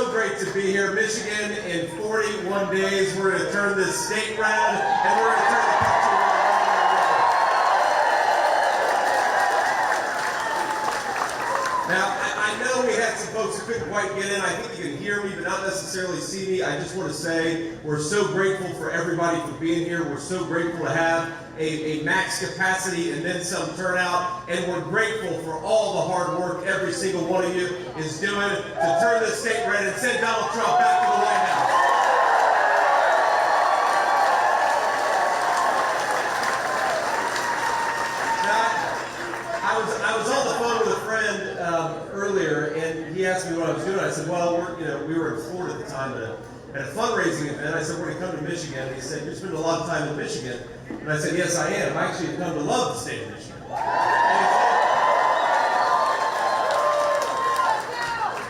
so great to be here. Michigan, in 41 days, we're going to turn this state red, and we're going to turn the country red. Now, I know we had some folks who couldn't quite get in. I think you can hear me, but not necessarily see me. I just want to say we're so grateful for everybody for being here. We're so grateful to have a max capacity and then some turnout, and we're grateful for all the hard work every single one of you is doing to turn this state red and send Donald Trump back to the White House. Now, I was on the phone with a friend earlier, and he asked me what I was doing. I said, well, we were in Florida at the time at a fundraising event. I said, we're going to come to Michigan. And he said, you're spending a lot of time in Michigan. And I said, yes, I am. I actually have come to love the state of Michigan.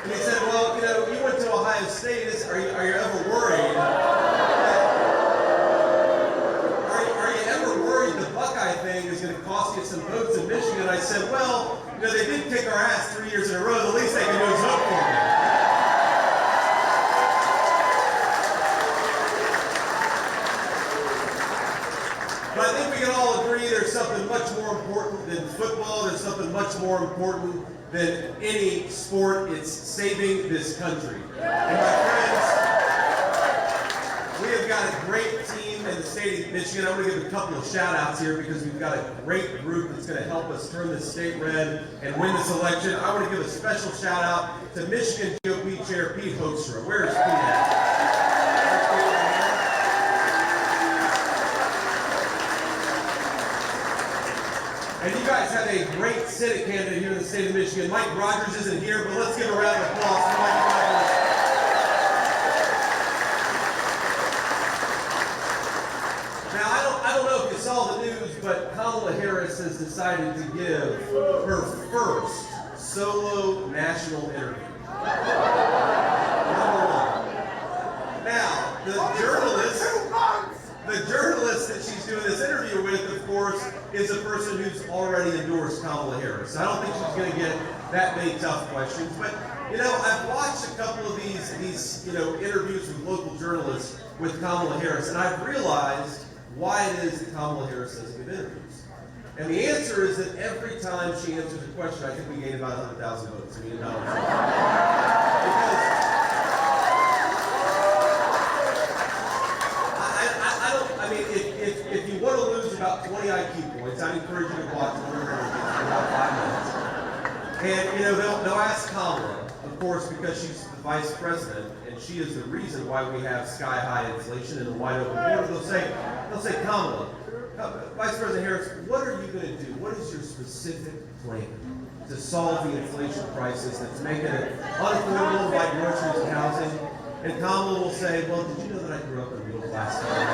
And he said, well, you went to Ohio State. Are you ever worried? Are you ever worried the Buckeye thing is going to cost you some votes in Michigan? I said, well, they did kick our ass 3 years in a row. The least they can do is vote for me. But I think we can all agree there's something much more important than football. There's something much more important than any sport. It's saving this country. And my friends, we have got a great team in the state of Michigan. I'm going to give a couple of shout outs here because we've got a great group that's going to help us turn this state red and win this election. I want to give a special shout out to Michigan GOP Chair Pete Hoekstra. Where's Pete at? And you guys have a great Senate candidate here in the state of Michigan. Mike Rogers isn't here, but let's give a round of applause for Mike Rogers. Now, I don't know if you saw the news, but Kamala Harris has decided to give her first solo national interview. Number one. Now, the journalist that she's doing this interview with, of course, is a person who's already endorsed Kamala Harris. I don't think she's going to get that many tough questions. But, I've watched a couple of these interviews with local journalists with Kamala Harris, and I've realized why it is that Kamala Harris does good interviews. And the answer is that every time she answers a question, I think we gain about 100,000 votes. Me and Donald Trump. If you want to lose about 20 IQ points, I encourage you to watch one of her interviews for about 5 minutes. And, they'll ask Kamala, of course, because she's the vice president, and she is the reason why we have sky-high inflation and a wide-open border. They'll say, Kamala, Vice President Harris, what are you going to do? What is your specific plan to solve the inflation crisis that's making it unaffordable to buy groceries and housing? And Kamala will say, well, did you know that I grew up in a middle-class family?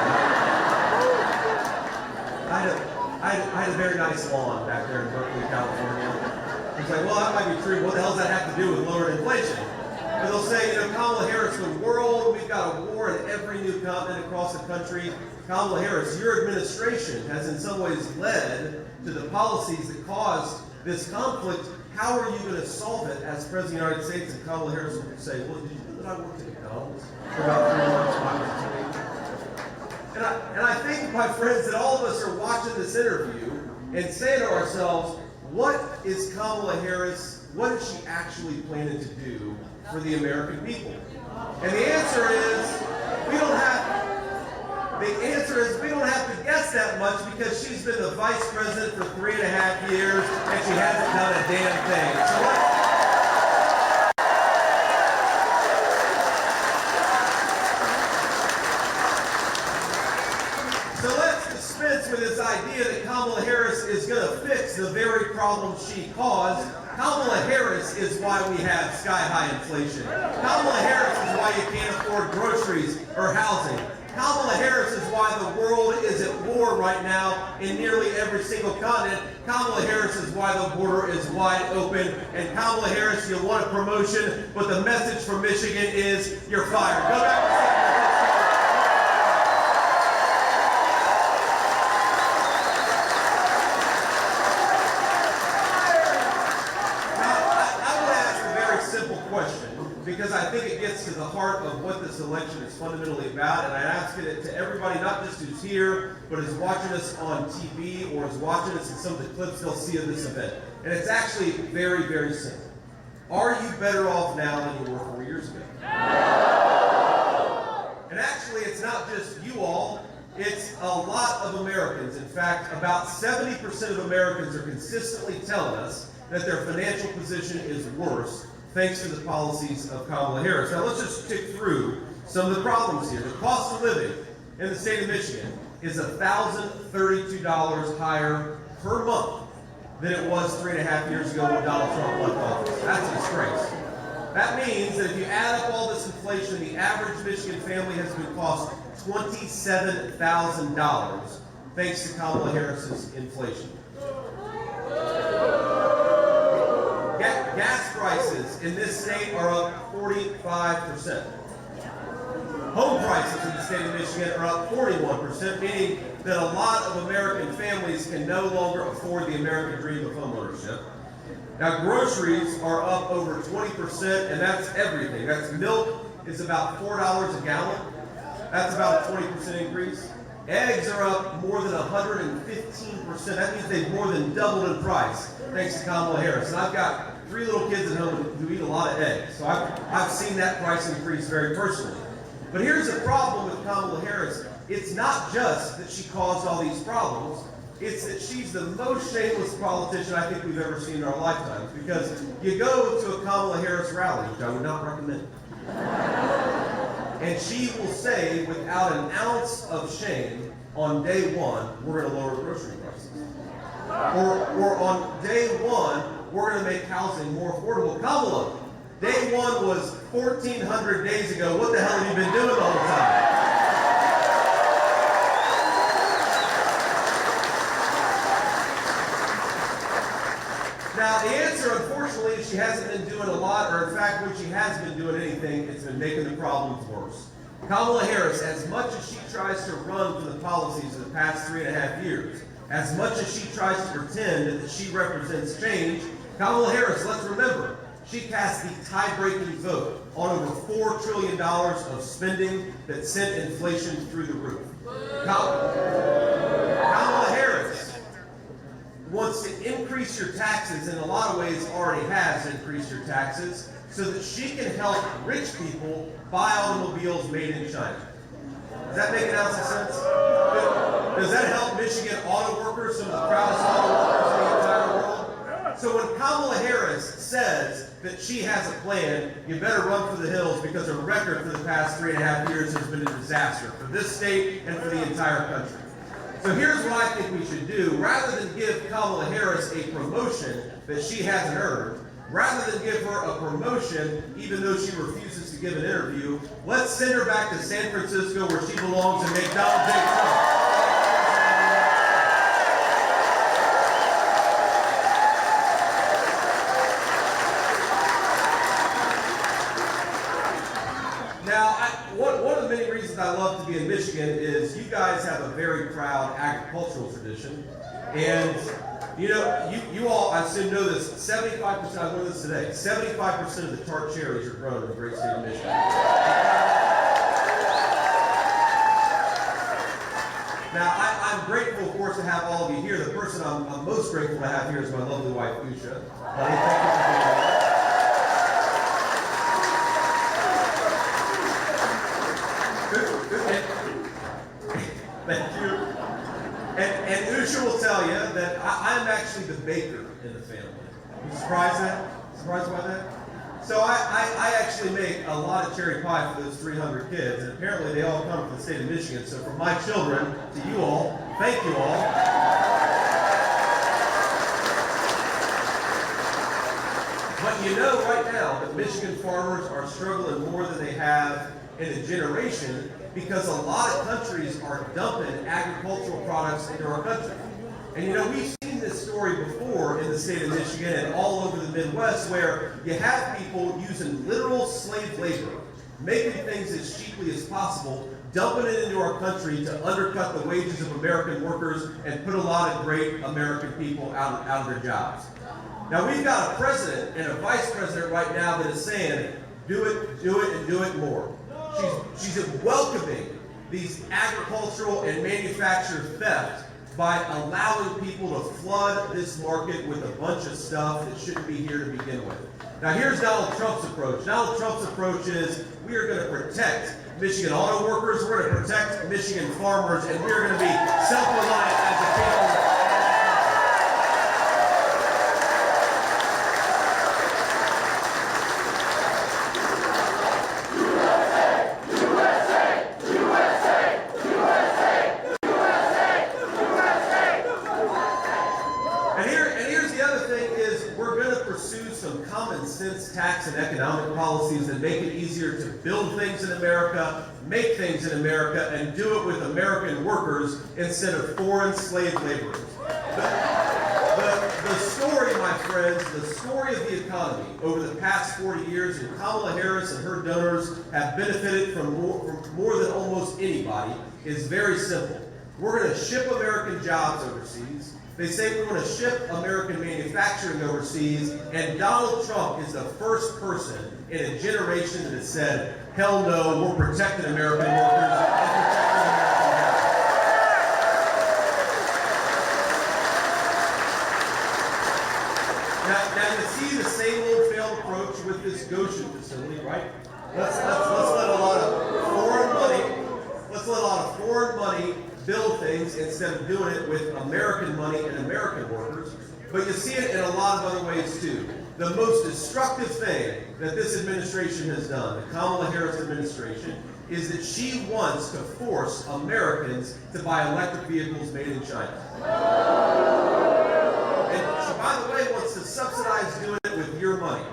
I had a very nice lawn back there in Berkeley, California. It's like, well, that might be true. What the hell does that have to do with lower inflation? And they'll say, Kamala Harris, the world, we've got a war in every new continent across the country. Kamala Harris, your administration has in some ways led to the policies that caused this conflict. How are you going to solve it as President of the United States? And Kamala Harris will say, well, did you know that I worked at McDonald's for about 3 months when I was a teenager? And I think, my friends, that all of us are watching this interview and saying to ourselves, what is Kamala Harris, what is she actually planning to do for the American people? And the answer is, we don't have to guess that much because she's been the vice president for 3.5 years and she hasn't done a damn thing. So let's dispense with this idea that Kamala Harris is going to fix the very problem she caused. Kamala Harris is why we have sky-high inflation. Kamala Harris is why you can't afford groceries or housing. Kamala Harris is why the world is at war right now in nearly every single continent. Kamala Harris is why the border is wide open. And Kamala Harris, you want a promotion, but the message from Michigan is you're fired. Go back to because because I think it gets to the heart of what this election is fundamentally about, and I ask it to everybody, not just who's here, but is watching us on TV or is watching us in some of the clips they'll see of this event. And it's actually very, very simple. Are you better off now than you were 4 years ago? And actually, it's not just you all, it's a lot of Americans. In fact, about 70% of Americans are consistently telling us that their financial position is worse thanks to the policies of Kamala Harris. Now, let's just tick through some of the problems here. The cost of living in the state of Michigan is $1,032 higher per month than it was 3.5 years ago when Donald Trump left office. That's a disgrace. That means that if you add up all this inflation, the average Michigan family has been cost $27,000 thanks to Kamala Harris's inflation. Gas prices in this state are up 45%. Home prices in the state of Michigan are up 41%, meaning that a lot of American families can no longer afford the American dream of homeownership. Now, groceries are up over 20%, and that's everything. That's milk is about $4 a gallon. That's about a 20% increase. Eggs are up more than 115%. That means they've more than doubled in price, thanks to Kamala Harris. And I've got 3 little kids at home who eat a lot of eggs, so I've seen that price increase very personally. But here's the problem with Kamala Harris. It's not just that she caused all these problems. It's that she's the most shameless politician I think we've ever seen in our lifetimes. Because you go to a Kamala Harris rally, which I would not recommend, and she will say without an ounce of shame, on day one, we're going to lower grocery prices. Or on day one, we're going to make housing more affordable. Kamala, day one was 1,400 days ago. What the hell have you been doing the whole time? Now, the answer, unfortunately, is she hasn't been doing a lot, or in fact, when she has been doing anything, it's been making the problems worse. Kamala Harris, as much as she tries to run for the policies of the past 3.5 years, as much as she tries to pretend that she represents change, Kamala Harris, let's remember, she cast the tie-breaking vote on over $4 trillion of spending that sent inflation through the roof. Kamala Harris wants to increase your taxes, in a lot of ways already has increased your taxes, so that she can help rich people buy automobiles made in China. Does that make an ounce of sense? Does that help Michigan auto workers, some of the proudest auto workers in the entire world? So when Kamala Harris says that she has a plan, you better run for the hills, because her record for the past 3.5 years has been a disaster for this state and for the entire country. So here's what I think we should do. Rather than give Kamala Harris a promotion that she hasn't earned, rather than give her a promotion even though she refuses to give an interview, let's send her back to San Francisco where she belongs and make Donald J. Trump. Now, one of the many reasons I love to be in Michigan is you guys have a very proud agricultural tradition. And, you know, you all, I assume, know this, 75%, I learned this today, 75% of the tart cherries are grown in the great state of Michigan. Now, I'm grateful, of course, to have all of you here. The person I'm most grateful to have here is my lovely wife, Lucia. Honey, thank you for being here. Thank you. And Usha will tell you that I'm actually the baker in the family. You surprised by that? So I actually make a lot of cherry pie for those 300 kids, and apparently they all come from the state of Michigan. So from my children to you all, thank you all. But you know right now that Michigan farmers are struggling more than they have in a generation, because a lot of countries are dumping agricultural products into our country. And you know, we've seen this story before in the state of Michigan and all over the Midwest, where you have people using literal slave labor, making things as cheaply as possible, dumping it into our country to undercut the wages of American workers and put a lot of great American people out of their jobs. Now, we've got a president and a vice president right now that is saying, Do it, do it, and do it more. She's welcoming these agricultural and manufactured theft by allowing people to flood this market with a bunch of stuff that shouldn't be here to begin with. Now here's Donald Trump's approach. Donald Trump's approach is we are going to protect Michigan auto workers, we're going to protect Michigan farmers, and we're going to be self-reliant as a people. Tax and economic policies that make it easier to build things in America, make things in America, and do it with American workers instead of foreign slave laborers. The story, my friends, the story of the economy over the past 40 years, and Kamala Harris and her donors have benefited from more than almost anybody, is very simple. We're going to ship American jobs overseas. They say we want to ship American manufacturing overseas, and Donald Trump is the first person in a generation that has said, hell no, we're protecting American workers and protecting American jobs. Now you see the same old failed approach with this Goshen facility, right? Let's let a lot of foreign money build things instead of doing it with American money and American workers. But you see it in a lot of other ways too. The most destructive thing that this administration has done, the Kamala Harris administration, is that she wants to force Americans to buy electric vehicles made in China. And she, by the way, wants to subsidize doing it with your money.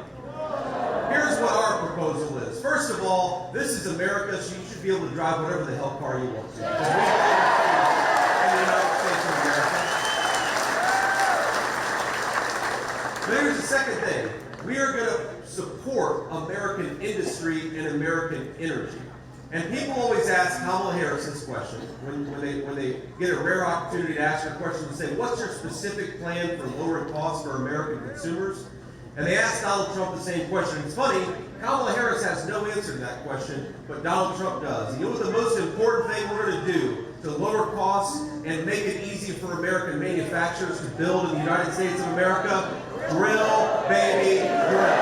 Here's what our proposal is. First of all, this is America, so you should be able to drive whatever the hell car you want to. Here's the second thing. We are going to support American industry and American energy. And people always ask Kamala Harris this question when they get a rare opportunity to ask her a question and say, what's your specific plan for lowering costs for American consumers? And they ask Donald Trump the same question. It's funny, Kamala Harris has no answer to that question, but Donald Trump does. And you know what the most important thing we're going to do to lower costs and make it easy for American manufacturers to build in the United States of America? Drill, baby, drill.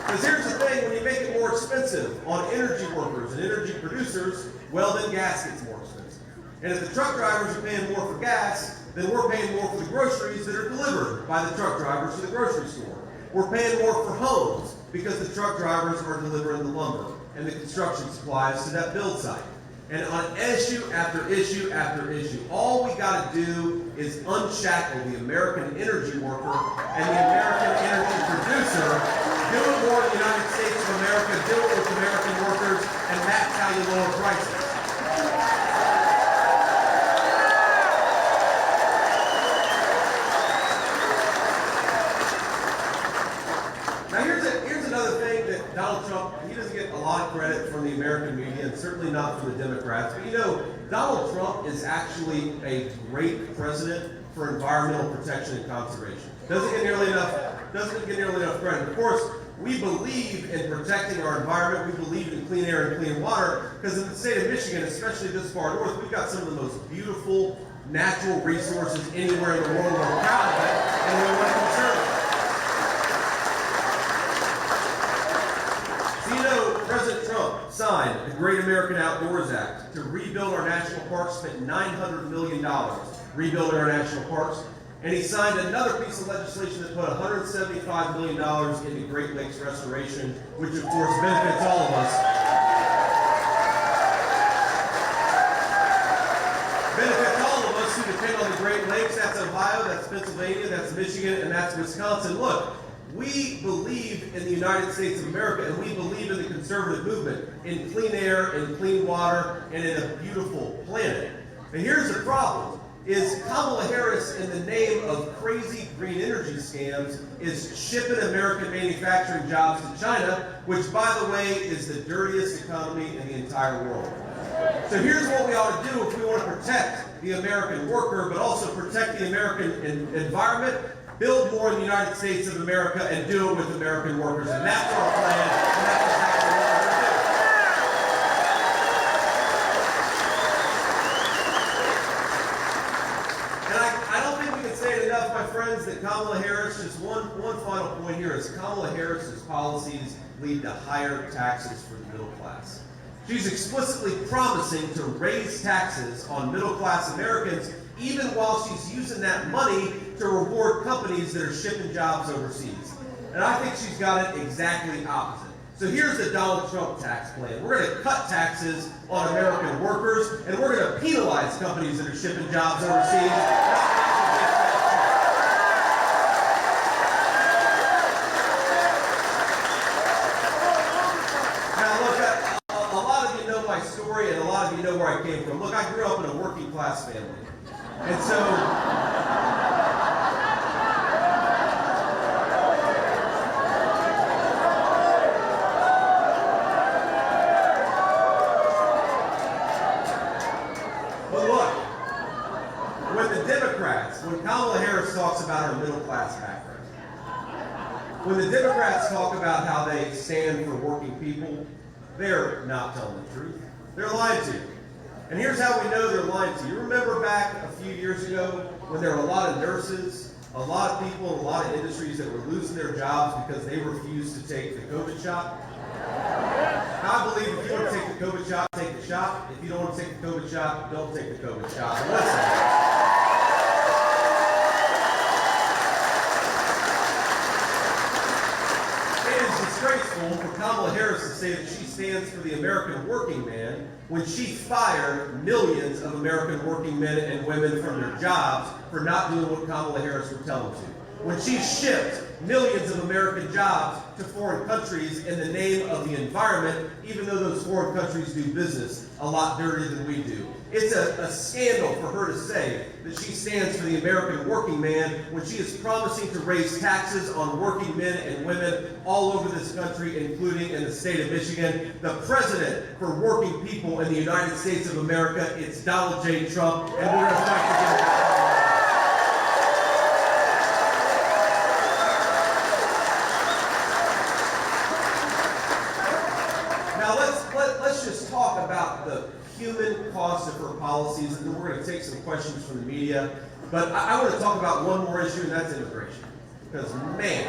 Because here's the thing, when you make it more expensive on energy workers and energy producers, well, then gas gets more expensive. And if the truck drivers are paying more for gas, then we're paying more for the groceries that are delivered by the truck drivers to the grocery store. We're paying more for homes because the truck drivers are delivering the lumber and the construction supplies to that build site. And on issue after issue after issue, all we got to do is unshackle the American energy worker and the American energy producer, do it more in the United States of America, do it with American workers, and that's how you lower prices. Donald Trump, he doesn't get a lot of credit from the American media, and certainly not from the Democrats. But you know, Donald Trump is actually a great president for environmental protection and conservation. Doesn't get nearly enough credit. Of course, we believe in protecting our environment. We believe in clean air and clean water, because in the state of Michigan, especially this far north, we've got some of the most beautiful natural resources anywhere in the world. We're proud of it, and we want to conserve it. President Trump signed the Great American Outdoors Act to rebuild our national parks, spent $900 million rebuilding our national parks, and he signed another piece of legislation that put $175 million into Great Lakes restoration, which of course benefits all of us. Benefits all of us who depend on the Great Lakes. That's Ohio, that's Pennsylvania, that's Michigan, and that's Wisconsin. Look, we believe in the United States of America, and we believe in the conservative movement, in clean air, in clean water, and in a beautiful planet. And here's the problem, is Kamala Harris, in the name of crazy green energy scams, is shipping American manufacturing jobs to China, which, by the way, is the dirtiest economy in the entire world. So here's what we ought to do if we want to protect the American worker, but also protect the American environment, build more in the United States of America, and do it with American workers. And that's our plan, and that's exactly what we're going to do. And I don't think we can say it enough, my friends, that Kamala Harris, just one final point here, is Kamala Harris's policies lead to higher taxes for the middle class. She's explicitly promising to raise taxes on middle-class Americans, even while she's using that money to reward companies that are shipping jobs overseas. And I think she's got it exactly opposite. So here's the Donald Trump tax plan. We're going to cut taxes on American workers, and we're going to penalize companies that are shipping jobs overseas. Story, and a lot of you know where I came from. Look, I grew up in a working class family. And so, but look, when Kamala Harris talks about her middle class background, when the Democrats talk about how they stand for working people, they're not telling the truth. They're lying to you. And here's how we know they're lying to you. You remember back a few years ago when there were a lot of nurses, a lot of people in a lot of industries that were losing their jobs because they refused to take the COVID shot? I believe if you want to take the COVID shot, take the shot. If you don't want to take the COVID shot, don't take the COVID shot. But listen. Disgraceful for Kamala Harris to say that she stands for the American working man when she fired millions of American working men and women from their jobs for not doing what Kamala Harris would tell them to. When she shipped millions of American jobs to foreign countries in the name of the environment, even though those foreign countries do business a lot dirtier than we do. It's a scandal for her to say that she stands for the American working man when she is promising to raise taxes on working men and women all over this country, including in the state of Michigan. The president for working people in the United States of America, it's Donald J. Trump, and we're going to fight to get it back. Let's just talk about the human cost of her policies, and then we're going to take some questions from the media. But I want to talk about one more issue, and that's immigration. Because, man,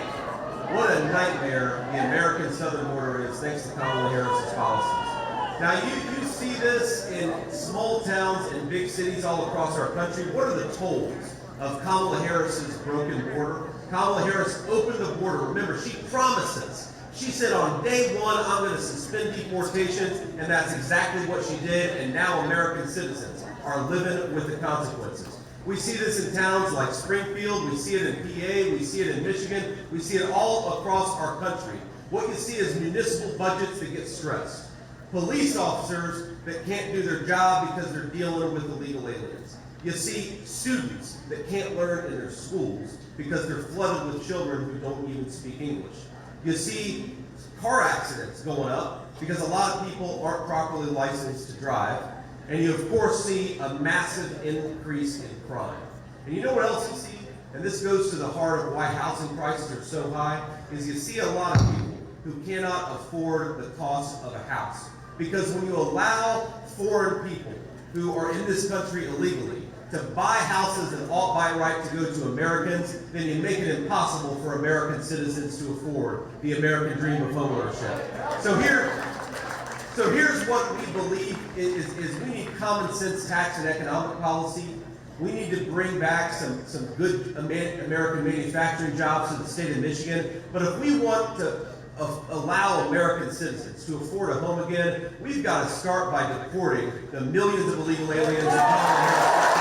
what a nightmare the American southern border is thanks to Kamala Harris's policies. Now, you see this in small towns and big cities all across our country. What are the tolls of Kamala Harris's broken border? Kamala Harris opened the border. Remember, she promised us. She said on day one, I'm going to suspend deportations, and that's exactly what she did, and now American citizens are living with the consequences. We see this in towns like Springfield, we see it in PA, we see it in Michigan, we see it all across our country. What you see is municipal budgets that get stressed. Police officers that can't do their job because they're dealing with illegal aliens. You see students that can't learn in their schools because they're flooded with children who don't even speak English. You see car accidents going up because a lot of people aren't properly licensed to drive. And you, of course, see a massive increase in crime. And you know what else you see? And this goes to the heart of why housing prices are so high, is you see a lot of people who cannot afford the cost of a house. Because when you allow foreign people who are in this country illegally to buy houses and all by right to go to Americans, then you make it impossible for American citizens to afford the American dream of homeownership. So here's what we believe is we need common sense tax and economic policy. We need to bring back some good American manufacturing jobs to the state of Michigan. But if we want to allow American citizens to afford a home again, we've got to start by deporting the millions of illegal aliens in Kamala Harris.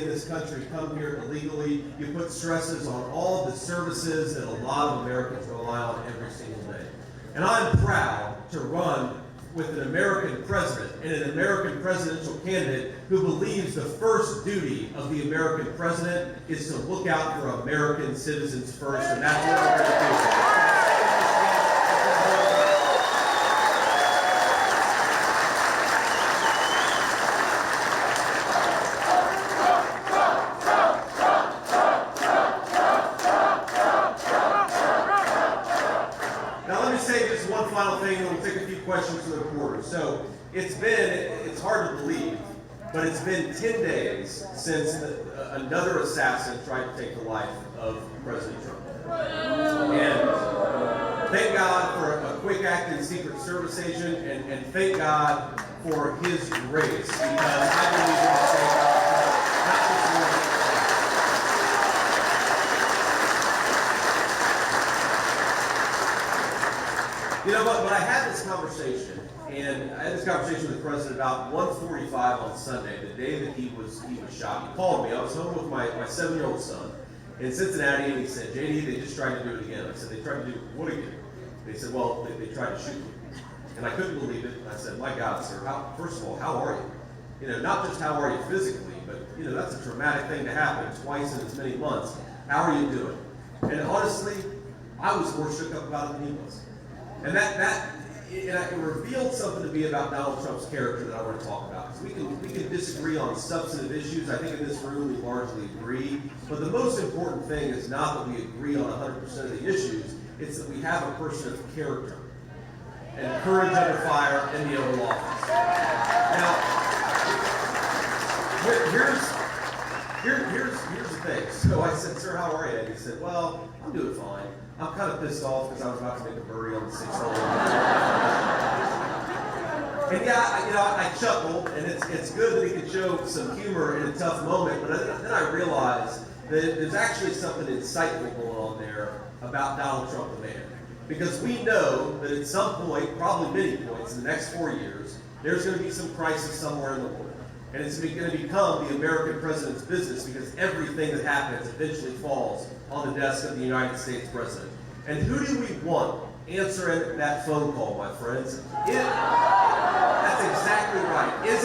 in this country come here illegally. You put stresses on all the services that a lot of Americans rely on every single day. And I'm proud to run with an American president and an American presidential candidate who believes the first duty of the American president is to look out for American citizens first, and that's what we're going to do. Questions to the reporters. So it's hard to believe, but it's been 10 days since another assassin tried to take the life of President Trump. And thank God for a quick acting Secret Service agent, and thank God for his grace, because I believe in the same God, not just but I had this conversation, and I had this conversation with the president about 1:45 on Sunday, the day that he was shot. He called me. I was home with my 7-year-old son in Cincinnati, and he said, JD, they just tried to do it again. I said, they tried to do what again? They said, well, they tried to shoot me. And I couldn't believe it. And I said, my God, sir, first of all, how are you? Not just how are you physically, but, that's a traumatic thing to happen twice in as many months. How are you doing? And honestly, I was more shook up about it than he was. And it revealed something to me about Donald Trump's character that I want to talk about. Because we can disagree on substantive issues. I think in this room we largely agree. But the most important thing is not that we agree on 100% of the issues. It's that we have a person of character and courage under fire in the Oval Office. Now, here's the thing. So I said, sir, how are you? And he said, well, I'm doing fine. I'm kind of pissed off because I was about to make a birdie on the 6th hole. And I chuckled, and it's good that he could show some humor in a tough moment, but then I realized that there's actually something insightful going on there about Donald Trump the man. Because we know that at some point, probably many points in the next 4 years, there's going to be some crisis somewhere in the world. And it's going to become the American president's business, because everything that happens eventually falls on the desk of the United States president. And who do we want answering that phone call, my friends? That's exactly right. Is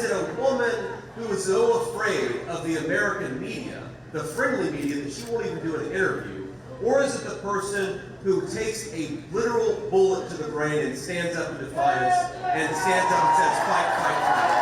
it a woman who is so afraid of the American media, the friendly media, that she won't even do an interview? Or is it the person who takes a literal bullet to the brain and stands up in defiance and stands up and says, fight, fight, fight?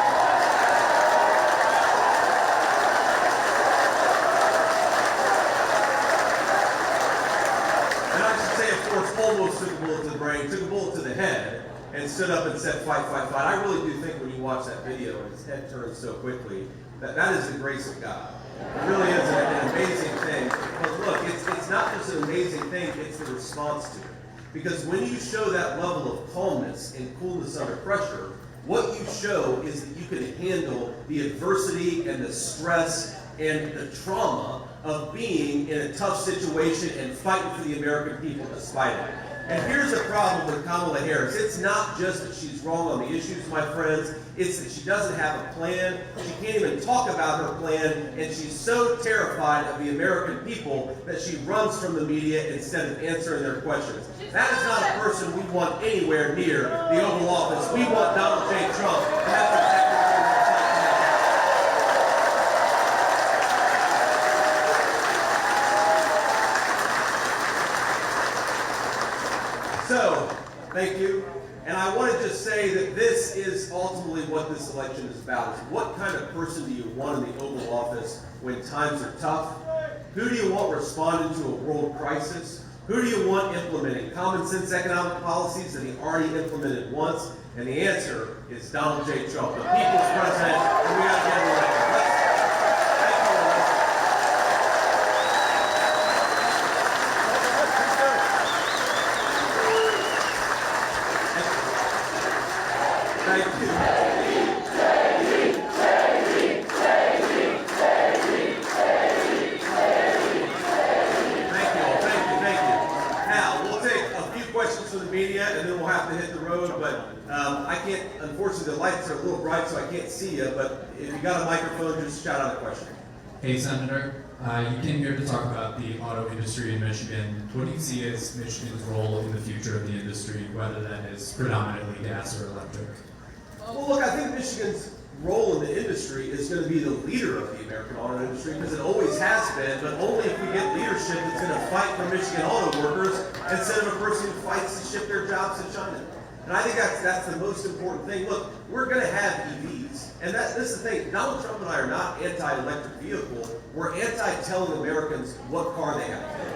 Almost took a bullet to the brain, took a bullet to the head, and stood up and said, fight, fight, fight. I really do think when you watch that video and his head turns so quickly, that is the grace of God. It really is an amazing thing. But look, it's not just an amazing thing, it's the response to it. Because when you show that level of calmness and coolness under pressure, what you show is that you can handle the adversity and the stress and the trauma of being in a tough situation and fighting for the American people despite it. And here's the problem with Kamala Harris. It's not just that she's wrong on the issues, my friends. It's that she doesn't have a plan. She can't even talk about her plan. And she's so terrified of the American people that she runs from the media instead of answering their questions. That is not a person we want anywhere near the Oval Office. We want Donald J. Trump. And that's exactly So, thank you. And I want to just say that this is ultimately what this election is about. Is what kind of person do you want in the Oval Office when times are tough? Who do you want responding to a world crisis? Who do you want implementing common sense economic policies that he already implemented once? And the answer is Donald J. Trump, the people's president, and we got to get him elected. Unfortunately, the lights are a little bright, so I can't see you, but if you got a microphone, just shout out a question. Hey, Senator. You came here to talk about the auto industry in Michigan. What do you see as Michigan's role in the future of the industry, whether that is predominantly gas or electric? Well, look, I think Michigan's role in the industry is going to be the leader of the American auto industry because it always has been, but only if we get leadership that's going to fight for Michigan auto workers instead of a person who fights to ship their jobs to China. And I think that's the most important thing. Look, we're going to have EVs, and this is the thing. Donald Trump and I are not anti-electric vehicle. We're anti-telling Americans what car they have to take.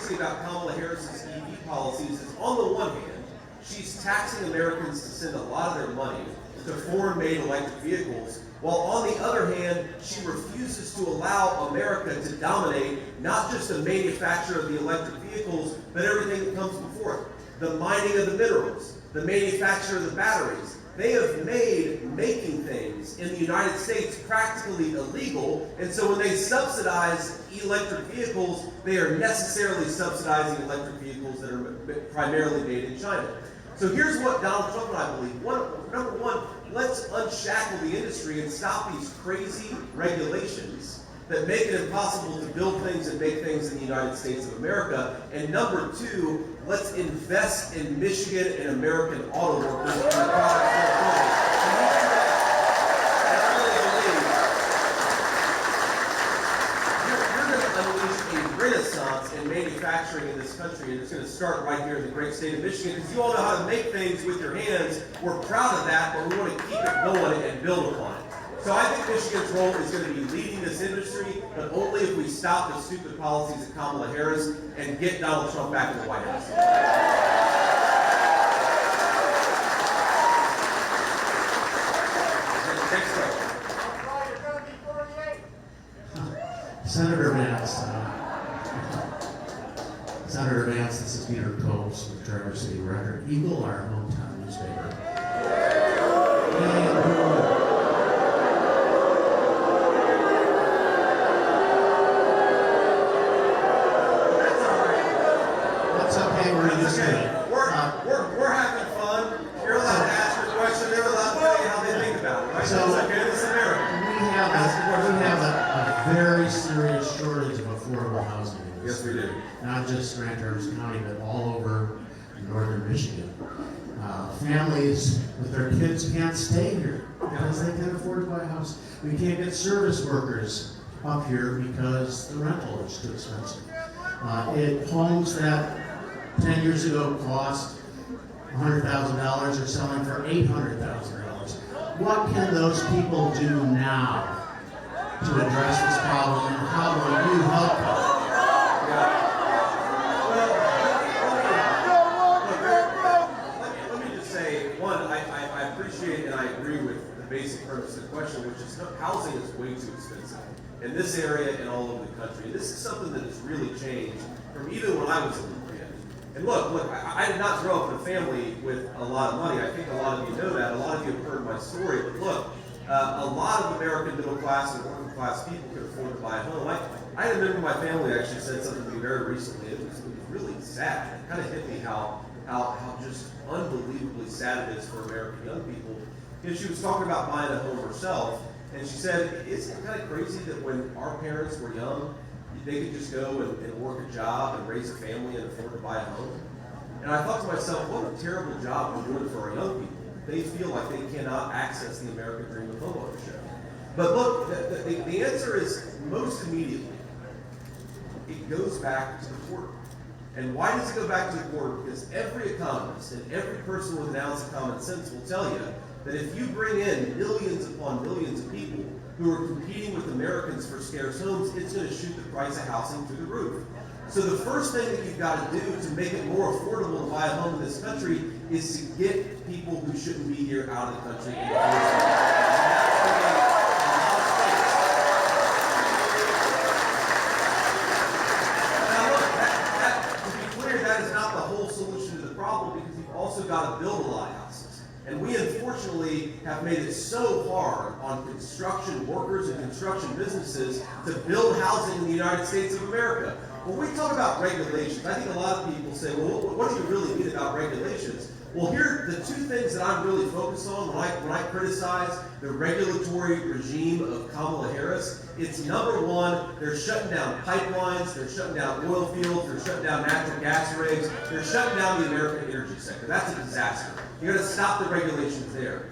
About Kamala Harris's EV policies is, on the one hand, she's taxing Americans to send a lot of their money to foreign-made electric vehicles, while on the other hand, she refuses to allow America to dominate not just the manufacture of the electric vehicles, but everything that comes before it. The mining of the minerals, the manufacture of the batteries. They have made making things in the United States practically illegal, and so when they subsidize electric vehicles, they are necessarily subsidizing electric vehicles that are primarily made in China. So here's what Donald Trump and I believe. Number one, let's unshackle the industry and stop these crazy regulations that make it impossible to build things and make things in the United States of America. And number two, let's invest in Michigan and American auto workers and the products they're building. And I really believe you're going to unleash a renaissance in manufacturing in this country, and it's going to start right here in the great state of Michigan, because you all know how to make things with your hands. We're proud of that, but we want to keep it going and build upon it. So I think Michigan's role is going to be leading this industry, but only if we stop the stupid policies of Kamala Harris and get Donald Trump back in the White House. Next question. Senator Vance. Senator Vance, this is Peter Coates with Traverse City Record Eagle, our hometown newspaper. We're having fun. You're allowed to ask your question. They're allowed to tell you how they think about it. Right? So it's okay. This is America. We have a very serious shortage of affordable housing. Yes, we do. Not just Grand Traverse County, but all over northern Michigan. Families with their kids can't stay here because they can't afford to buy a house. We can't get service workers up here because the rental is too expensive. Homes that 10 years ago cost $100,000 are selling for $800,000. What can those people do now to address this problem, and how will you help them? Let me just say, one, I appreciate and I agree with the basic premise of the question, which is housing is way too expensive in this area and all over the country. This is something that has really changed from even when I was a little kid. And look, I did not grow up in a family with a lot of money. I think a lot of you know that. A lot of you have heard my story. But look, a lot of American middle class and working class people can afford to buy a home. I remember my family actually said something to me very recently. It was really sad. It kind of hit me how just unbelievably sad it is for American young people. And she was talking about buying a home herself, and she said, isn't it kind of crazy that when our parents were young, they could just go and work a job and raise a family and afford to buy a home? And I thought to myself, what a terrible job we're doing for our young people. They feel like they cannot access the American dream of homeownership. But look, the answer is most immediately, it goes back to the border. And why does it go back to the border? Because every economist and every person with an ounce of common sense will tell you that if you bring in millions upon millions of people who are competing with Americans for scarce homes, it's going to shoot the price of housing through the roof. So the first thing that you've got to do to make it more affordable to buy a home in this country is to get people who shouldn't be here out of the country. And now look, to be clear, that is not the whole solution to the problem, because you've also got to build a lot of houses. And we unfortunately have made it so hard on construction workers and construction businesses to build housing in the United States of America. When we talk about regulations, I think a lot of people say, well, what do you really mean about regulations? Well, here are the two things that I'm really focused on when I criticize the regulatory regime of Kamala Harris. It's number one, they're shutting down pipelines, they're shutting down oil fields, they're shutting down natural gas rigs, they're shutting down the American energy sector. That's a disaster. You're going to stop the regulations there.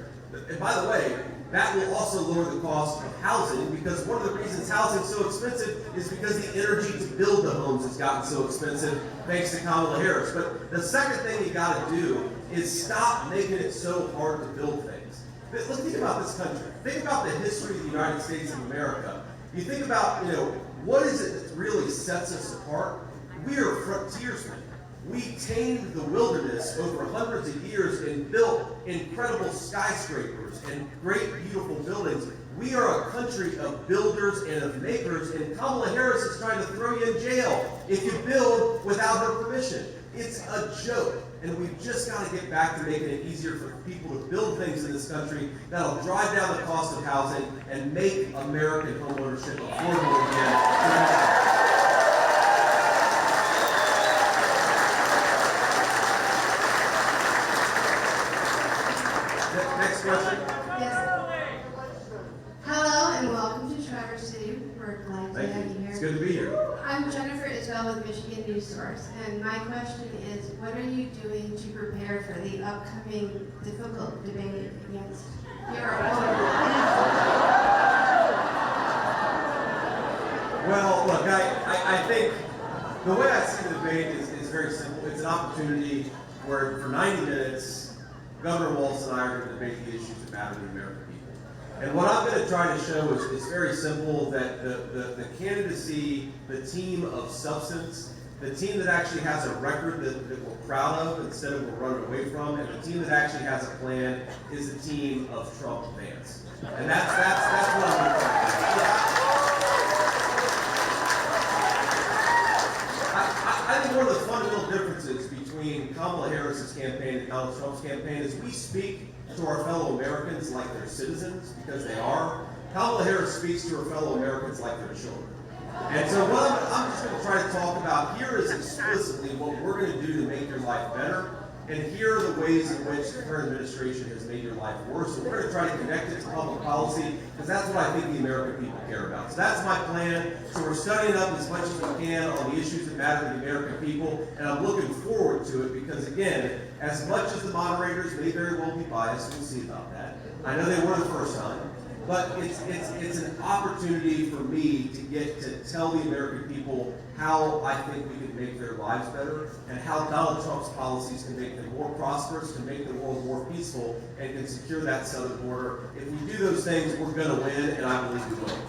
And by the way, that will also lower the cost of housing, because one of the reasons housing is so expensive is because the energy to build the homes has gotten so expensive thanks to Kamala Harris. But the second thing you got to do is stop making it so hard to build things. Let's think about this country. Think about the history of the United States of America. You think about, what is it that really sets us apart? We are frontiersmen. We tamed the wilderness over hundreds of years and built incredible skyscrapers and great, beautiful buildings. We are a country of builders and of makers, and Kamala Harris is trying to throw you in jail if you build without her permission. It's a joke, and we've just got to get back to making it easier for people to build things in this country that'll drive down the cost of housing and make American homeownership affordable again. Next question. Yes. Hello and welcome to Traverse City. We're glad to have you here. It's good to be here. I'm Jennifer Isbell with Michigan News Source, and my question is, what are you doing to prepare for the upcoming difficult debate against your opponent? Well, look, I think the way I see the debate is very simple. It's an opportunity where for 90 minutes, Governor Walz and I are going to debate the issues that matter to the American people. And what I'm going to try to show is very simple, that the candidacy, the team of substance, the team that actually has a record that we're proud of instead of we're running away from, and the team that actually has a plan is the team of Trump Vance. And that's what I'm going to try to do. I think one of the fundamental differences between Kamala Harris's campaign and Donald Trump's campaign is we speak to our fellow Americans like they're citizens, because they are. Kamala Harris speaks to her fellow Americans like they're children. And so what I'm just going to try to talk about here is explicitly what we're going to do to make your life better, and here are the ways in which the current administration has made your life worse. So we're going to try to connect it to public policy, because that's what I think the American people care about. So that's my plan. So we're studying up as much as we can on the issues that matter to the American people, and I'm looking forward to it because, again, as much as the moderators may very well be biased, we'll see about that. I know they were the first time, but it's an opportunity for me to get to tell the American people how I think we can make their lives better, and how Donald Trump's policies can make them more prosperous, can make the world more peaceful, and can secure that southern border. If we do those things, we're going to win, and I believe we will.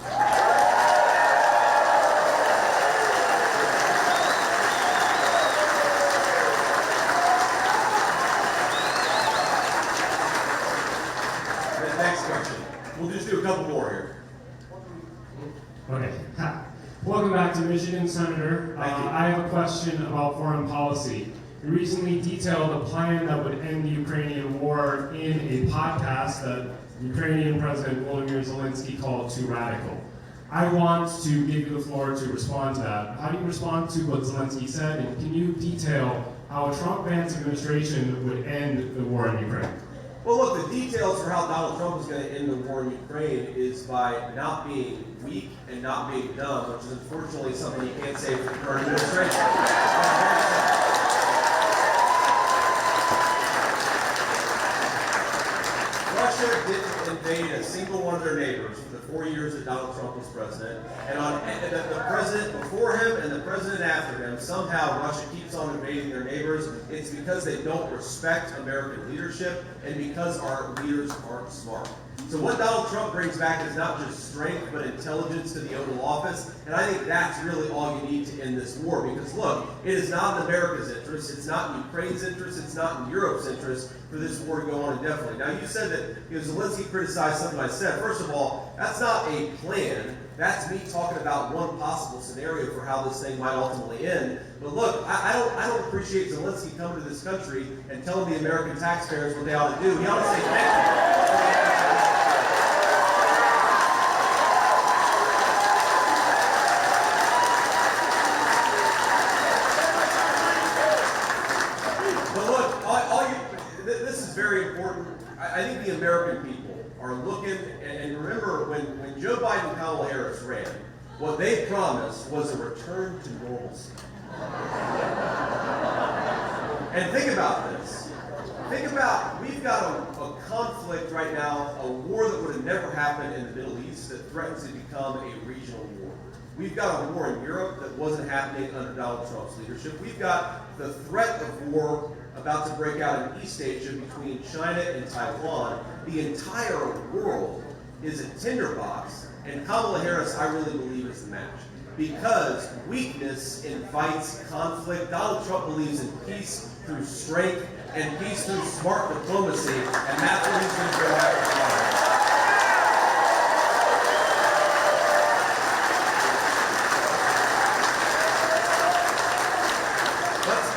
Next question. We'll just do a couple more here. Okay. Welcome back to Michigan, Senator. Thank you. I have a question about foreign policy. You recently detailed a plan that would end the Ukrainian war in a podcast that Ukrainian President Volodymyr Zelensky called too radical. I want to give you the floor to respond to that. How do you respond to what Zelensky said, and can you detail how a Trump-Vance administration would end the war in Ukraine? Well, look, the details for how Donald Trump is going to end the war in Ukraine is by not being weak and not being dumb, which is unfortunately something you can't say for the current administration. Russia didn't invade a single one of their neighbors for the 4 years that Donald Trump was president. And the president before him and the president after him, somehow Russia keeps on invading their neighbors. It's because they don't respect American leadership and because our leaders aren't smart. So what Donald Trump brings back is not just strength, but intelligence to the Oval Office. And I think that's really all you need to end this war. Because look, it is not in America's interest, it's not in Ukraine's interest, it's not in Europe's interest for this war to go on indefinitely. Now you said that Zelensky criticized something I said. First of all, that's not a plan. That's me talking about one possible scenario for how this thing might ultimately end. But look, I don't appreciate Zelensky coming to this country and telling the American taxpayers what they ought to do. He ought to say thank you. important. I think the American people are looking, and remember when Joe Biden and Kamala Harris ran, what they promised was a return to normalcy. And think about this. Think about, we've got a conflict right now, a war that would have never happened in the Middle East that threatens to become a regional war. We've got a war in Europe that wasn't happening under Donald Trump's leadership. We've got the threat of war about to break out in East Asia between China and Taiwan. The entire world is a tinderbox, and Kamala Harris, I really believe, is the match. Because weakness invites conflict. Donald Trump believes in peace through strength and peace through smart diplomacy, and that's what he's going to go after.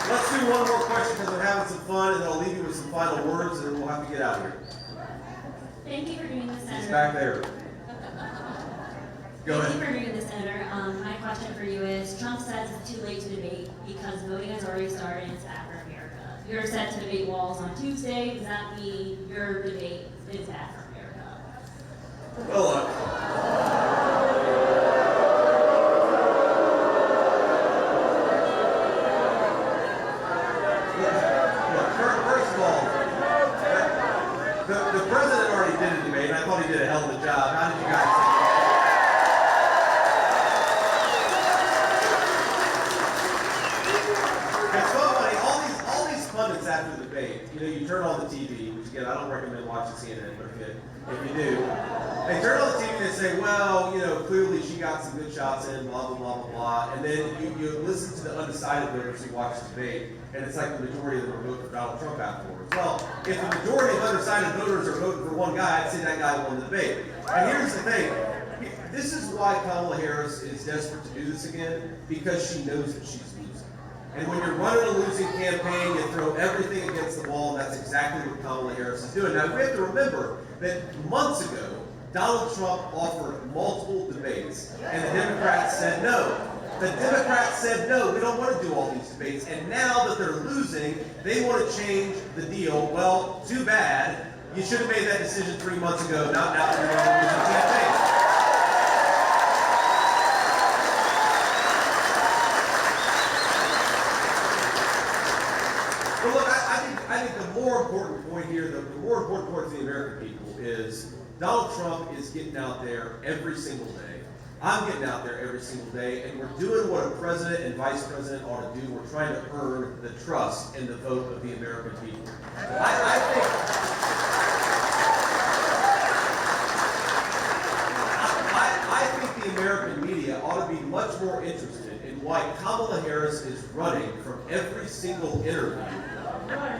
Let's do one more question because we're having some fun, and then I'll leave you with some final words, and then we'll have to get out of here. Thank you for doing this, Senator. He's back there. Go Thank ahead. you for doing this, Senator. My question for you is, Trump says it's too late to debate because voting has already started and it's bad for America. You're set to debate walls on Tuesday. Does that mean your debate is bad for America? Well, first of all, the president already did a debate, and I thought he did a hell of a job. How did you guys think? It's so funny. All these pundits after the debate, you turn on the TV, which again I don't recommend watching CNN, but if you do, they turn on the TV and they say, well, clearly she got some good shots in, blah blah blah blah blah, and then you listen to the undecided voters who watch the debate, and it's like the majority of them are voting for Donald Trump afterwards. Well, if the majority of undecided voters are voting for one guy, I'd say that guy won the debate. And here's the thing. This is why Kamala Harris is desperate to do this again, because she knows that she's losing. And when you're running a losing campaign, you throw everything against the wall, and that's exactly what Kamala Harris is doing. Now, we have to remember that months ago, Donald Trump offered multiple debates, and the Democrats said no. The Democrats said no, we don't want to do all these debates. And now that they're losing, they want to change the deal. Well, too bad. You should have made that decision 3 months ago, not now that you're on a losing campaign. Well, look, I think the more important point here, the more important point to the American people is Donald Trump is getting out there every single day. I'm getting out there every single day, and we're doing what a president and vice president ought to do. We're trying to earn the trust and the vote of the American people. I think the American media ought to be much more interested in why Kamala Harris is running from every single interview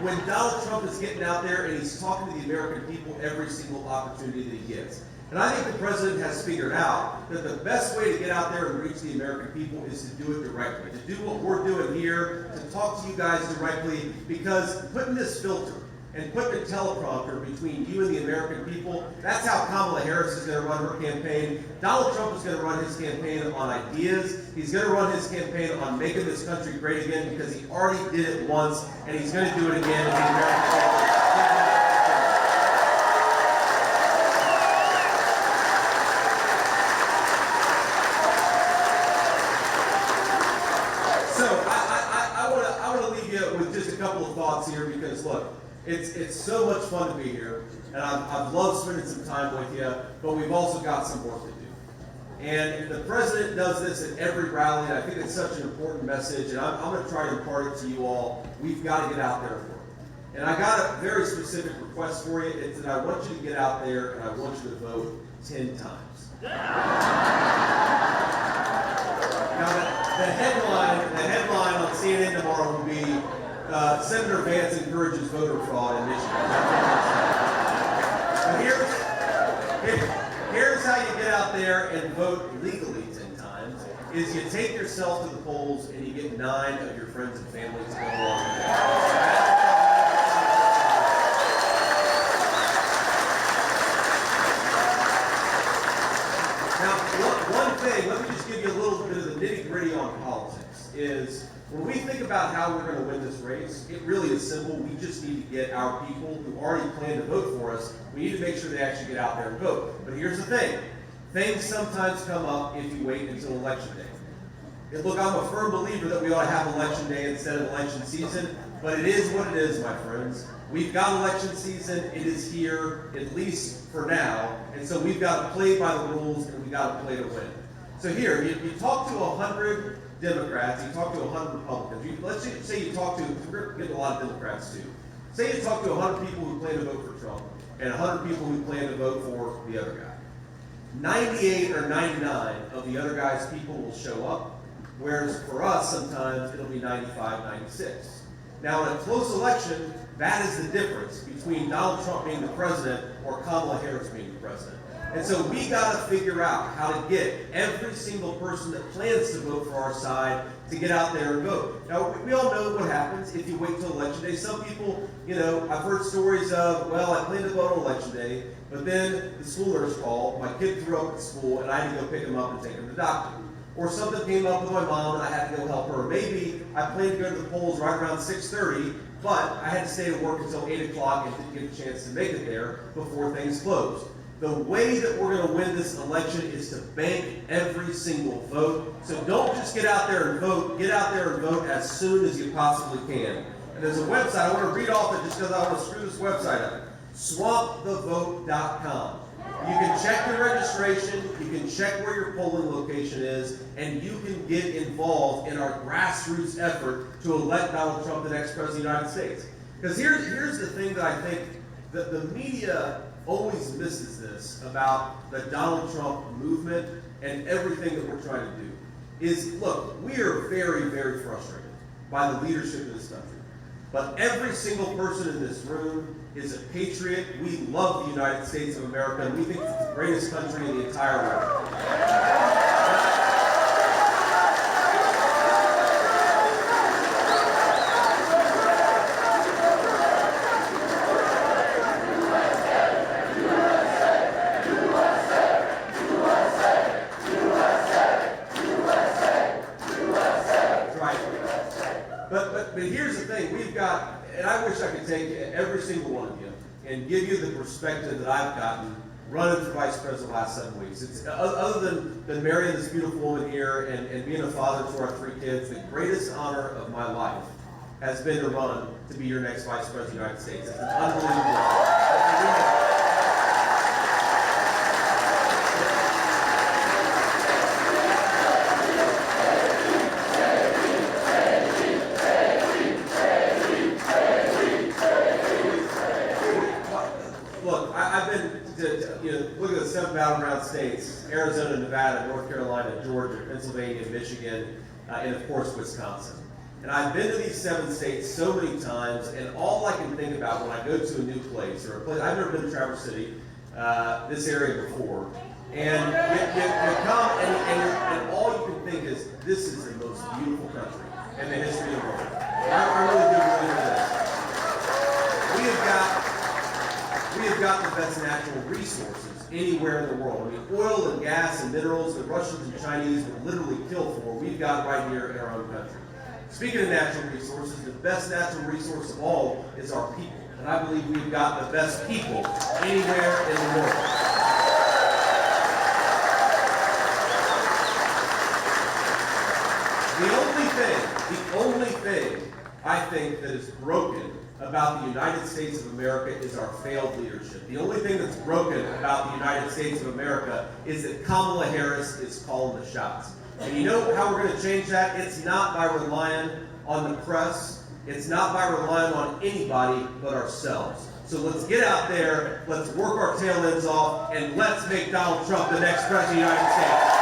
when Donald Trump is getting out there and he's talking to the American people every single opportunity that he gets. And I think the president has figured out that the best way to get out there and reach the American people is to do it directly, to do what we're doing here, to talk to you guys directly, because putting this filter and putting a teleprompter between you and the American people, that's how Kamala Harris is going to run her campaign. Donald Trump is going to run his campaign on ideas. He's going to run his campaign on making this country great again because he already did it once, and he's going to do it again if the American people. I want to leave you with just a couple of thoughts here because, look, it's so much fun to be here, and I've loved spending some time with you, but we've also got some work to do. And the president does this at every rally, and I think it's such an important message, and I'm going to try to impart it to you all. We've got to get out there and work. And I got a very specific request for you. It's that I want you to get out there, and I want you to vote 10 times. Now, the headline on CNN tomorrow will be Senator Vance encourages voter fraud in Michigan. But here's how you get out there and vote legally 10 times, is you take yourself to the polls and you get 9 of your friends and family to go along with that. Now, one thing, let me just give you a little bit of the nitty-gritty on politics, is When we think about how we're going to win this race, it really is simple. We just need to get our people who already plan to vote for us, we need to make sure they actually get out there and vote. But here's the thing. Things sometimes come up if you wait until election day. And look, I'm a firm believer that we ought to have election day instead of election season, but it is what it is, my friends. We've got election season. It is here, at least for now, and so we've got to play by the rules, and we've got to play to win. So here, you talk to 100 Democrats, you talk to 100 Republicans. Let's say you talk to, we're getting a lot of Democrats too. Say you talk to 100 people who plan to vote for Trump, and 100 people who plan to vote for the other guy. 98 or 99 of the other guy's people will show up, whereas for us, sometimes it'll be 95, 96. Now, in a close election, that is the difference between Donald Trump being the president or Kamala Harris being the president. And so we got to figure out how to get every single person that plans to vote for our side to get out there and vote. Now, we all know what happens if you wait till election day. Some people, I've heard stories of, well, I plan to vote on election day, but then the school nurse called, my kid threw up at school, and I had to go pick him up and take him to the doctor. Or something came up with my mom and I had to go help her. Maybe I planned to go to the polls right around 6:30, but I had to stay at work until 8 o'clock and didn't get a chance to make it there before things closed. The way that we're going to win this election is to bank every single vote. So don't just get out there and vote. Get out there and vote as soon as you possibly can. And there's a website. I want to read off it just because I want to screw this website up. SwampTheVote.com. You can check your registration, you can check where your polling location is, and you can get involved in our grassroots effort to elect Donald Trump the next president of the United States. Because here's the thing that I think that the media always misses this about the Donald Trump movement and everything that we're trying to do. Is, look, we are very, very frustrated by the leadership of this country. But every single person in this room is a patriot. We love the United States of America, and we think it's the greatest country in the entire world. But here's the thing, we've got, and I wish I could take every single one of you and give you the perspective that I've gotten running for vice president the last 7 weeks. It's, other than marrying this beautiful woman here and being a father to our 3 kids, the greatest honor of my life has been to run to be your next vice president of the United States. It's an unbelievable honor. Look, I've been look at the 7 battleground states: Arizona, Nevada, North Carolina, Georgia, Pennsylvania, Michigan, and of course Wisconsin. And I've been to these 7 states so many times, and all I can think about when I go to a new place or a place, I've never been to Traverse City, this area before, and you come and all you can think is, this is the most beautiful country in the history of the world. I really do believe in this. We have got the best natural resources anywhere in the world. I mean, oil and gas and minerals that Russians and Chinese would literally kill for, we've got right here in our own country. Speaking of natural resources, the best natural resource of all is our people. And I believe we've got the best people anywhere in the world. The only thing I think that is broken about the United States of America is our failed leadership. The only thing that's broken about the United States of America is that Kamala Harris is calling the shots. And you know how we're going to change that? It's not by relying on the press. It's not by relying on anybody but ourselves. So let's get out there, let's work our tail ends off, and let's make Donald Trump the next president of the United States.